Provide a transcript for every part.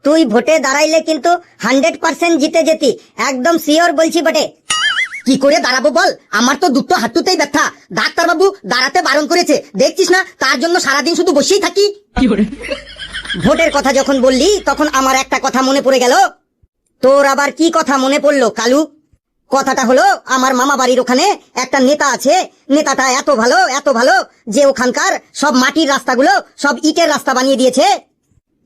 তুই ভোটে দাঁড়াইলে কিন্তু 100% জিতে যেতি, একদম শিওর বলছি বটে। কি করে দাঁড়াবো বল, আমার তো দুটো হাঁটুতেই ব্যথা। ডাক্তার বাবু দাঁড়াতে বারণ করেছে, দেখছিস না, তার জন্য সারাদিন শুধু বসেই থাকি। ভোটের কথা যখন বললি তখন আমার একটা কথা মনে পড়ে গেল। তোর আবার কি কথা মনে পড়লো কালু? কথাটা হলো, আমার মামা বাড়ির ওখানে একটা নেতা আছে। নেতাটা এত ভালো যে ওখানকার সব মাটির রাস্তাগুলো সব ইটের রাস্তা বানিয়ে দিয়েছে।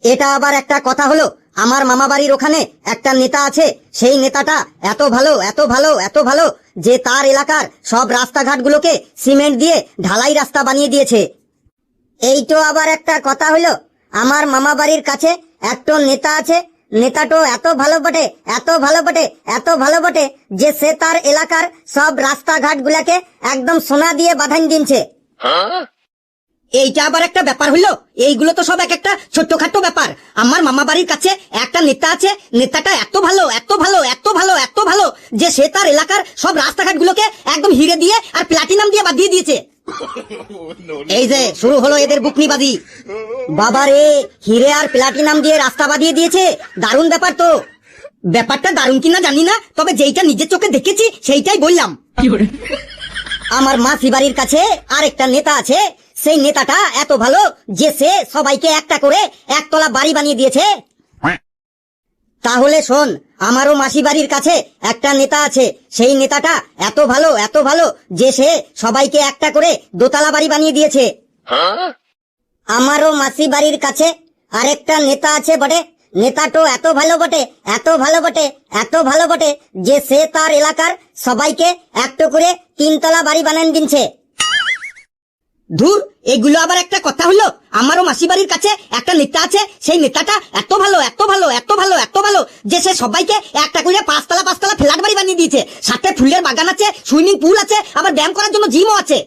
এটা আবার একটা কথা হলো, আমার মামা বাড়ির ওখানে একটা নেতা আছে, সেই নেতাটা এত ভালো যে তার এলাকার সব রাস্তাঘাটগুলোকে সিমেন্ট দিয়ে ঢালাই রাস্তা বানিয়ে দিয়েছে। এই তো আবার একটা কথা হলো, আমার মামা বাড়ির কাছে একটা নেতা আছে, নেতাটো এত ভালো বটে যে সে তার এলাকার সব রাস্তাঘাট গুলাকে একদম সোনা দিয়ে বাঁধান দিনছে। এইটা আবার একটা ব্যাপার হইলো? এইগুলো তো সব এক একটা ছোট্টখাটো ব্যাপার। আমার মামা বাড়ির কাছে একটা নেতা আছে, নেতাটা এত ভালো যে সে তার এলাকার সব রাস্তাঘাট গুলোকে একদম হিরে দিয়ে আর প্লাটিনাম দিয়ে বাঁধিয়ে দিয়েছে। এই যে শুরু হলো এদের বুকনিবাজি। বাবারে, হিরে আর প্লাটিনাম দিয়ে রাস্তা বাঁধিয়ে দিয়েছে, দারুণ ব্যাপার তো। ব্যাপারটা দারুণ কিনা জানি না, তবে যেইটা নিজের চোখে দেখেছি সেইটাই বললাম। আমার মাসি বাড়ির কাছে আরেকটা নেতা আছে, সেই নেতাটা এত ভালো যে সে সবাইকে একটা করে একতলা বাড়ি বানিয়ে দিয়েছে। তাহলে শোন, আমারও মাসি বাড়ির কাছে একটা নেতা আছে, সেই নেতাটা এত ভালো যে সে সবাইকে একটা করে দোতলা বাড়ি বানিয়ে দিয়েছে। আমারও মাসি বাড়ির কাছে আরেকটা নেতা আছে বটে, নেতাটো এত ভালো বটে যে সে তার এলাকার সবাইকে একটা করে 3 তলা বাড়ি বানান দিনছে। ধুর, এগুলো আবার একটা কথা হলো? আমারও মাসি বাড়ির কাছে একটা নেতা আছে, সেই নেতাটা এত ভালো যে সে সবাইকে একটা করে 5 তলা ফ্ল্যাট বাড়ি বানিয়ে দিয়েছে। সাথে ফুলের বাগান আছে, সুইমিং পুল আছে, আবার ব্যায়াম করার জন্য জিমও আছে।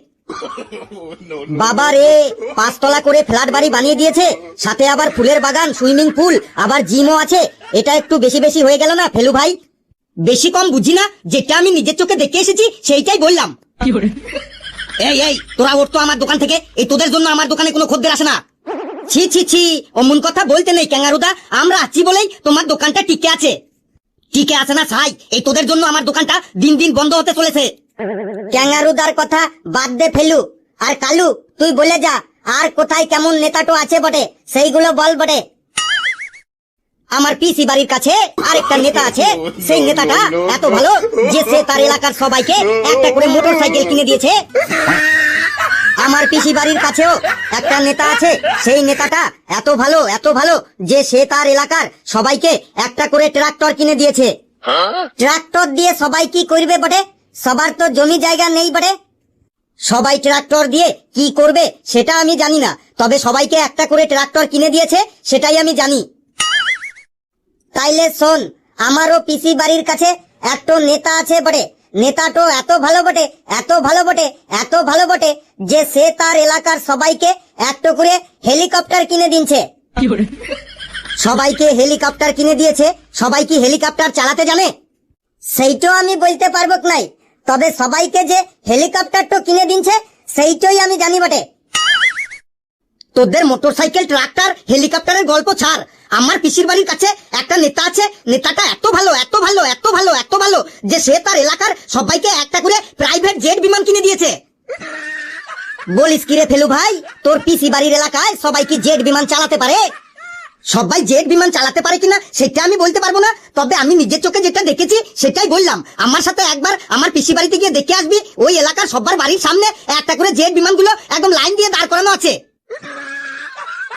বাবা রে, 5 তলা করে ফ্ল্যাট বাড়ি বানিয়ে দিয়েছে, সাথে আবার ফুলের বাগান, সুইমিং পুল, আবার জিমও আছে। এটা একটু বেশি হয়ে গেল না ফেলু ভাই? বেশি কম বুঝি না, যেটা আমি নিজের চোখে দেখে এসেছি সেইটাই বললাম। এই তোরা ওর তো আমার দোকান থেকে, এই তোদের জন্য আমার দোকানে কোনো খদ্দের আসে না। ছি, অমন কথা বলতে নেই ক্যাঙ্গারুদা, আমরা আছি বলেই তোমার দোকানটা টিকে আছে। টিকে আছে না ছাই, এই তোদের জন্য আমার দোকানটা দিন বন্ধ হতে চলেছে। ক্যাঙ্গারুদার কথা বাদ দে ফেলু। আর কালু, তুই বলে যা, আর কোথায় কেমন নেতাটো আছে বটে, সেইগুলো বল বটে। আমার পিসি বাড়ির কাছে আরেকটা নেতা আছে, সেই নেতাটা এত ভালো যে সে তার এলাকার সবাইকে একটা করে মোটর সাইকেল কিনে দিয়েছে। আমার পিসি বাড়ির কাছেও একটা নেতা আছে, সেই নেতাটা এত ভালো যে সে তার এলাকার সবাইকে একটা করে ট্রাক্টর কিনে দিয়েছে। ট্রাক্টর দিয়ে সবাই কি করবে বটে? সবার তো জমি জায়গা নেই বটে। সবাই ট্রাক্টর দিয়ে কি করবে সেটা আমি জানি না, তবে সবাইকে একটা করে ট্রাক্টর কিনে দিয়েছে সেটাই আমি জানি। তাইলে শোন, আমারও পিসি বাড়ির কাছে একটা নেতা আছে বটে, নেতাটো এত ভালো বটে যে সে তার এলাকার সবাইকে একটা করে হেলিকপ্টার কিনে দিনছে। সবাইকে হেলিকপ্টার কিনে দিয়েছে, সবাই কি হেলিকপ্টার চালাতে জানে সেইটাও আমি বলতে পারবো নাই, তবে সবাইকে যে হেলিকপ্টারটা কিনে দিনছে সেইটাই আমি জানি বটে। তোদের মোটরসাইকেল, ট্রাক্টর, হেলিকপ্টারের গল্প ছাড়। আমার পিসির বাড়ির কাছে একটা নেতা আছে, নেতাটা এত ভালো যে সে তার এলাকার সবাইকে একটা করে প্রাইভেট জেট বিমান কিনে দিয়েছে। বলিস কি রে ফেলু ভাই, তোর পিসি বাড়ির এলাকায় সবাই কি জেট বিমান চালাতে পারে? সবাই জেট বিমান চালাতে পারে কিনা সেটা আমি বলতে পারবো না, তবে আমি নিজের চোখে যেটা দেখেছি সেটাই বললাম। আমার সাথে একবার আমার পিসি বাড়িতে গিয়ে দেখে আসবি, ওই এলাকার সবার বাড়ির সামনে একটা করে জেট বিমানগুলো একদম লাইন দিয়ে দাঁড় করানো আছে।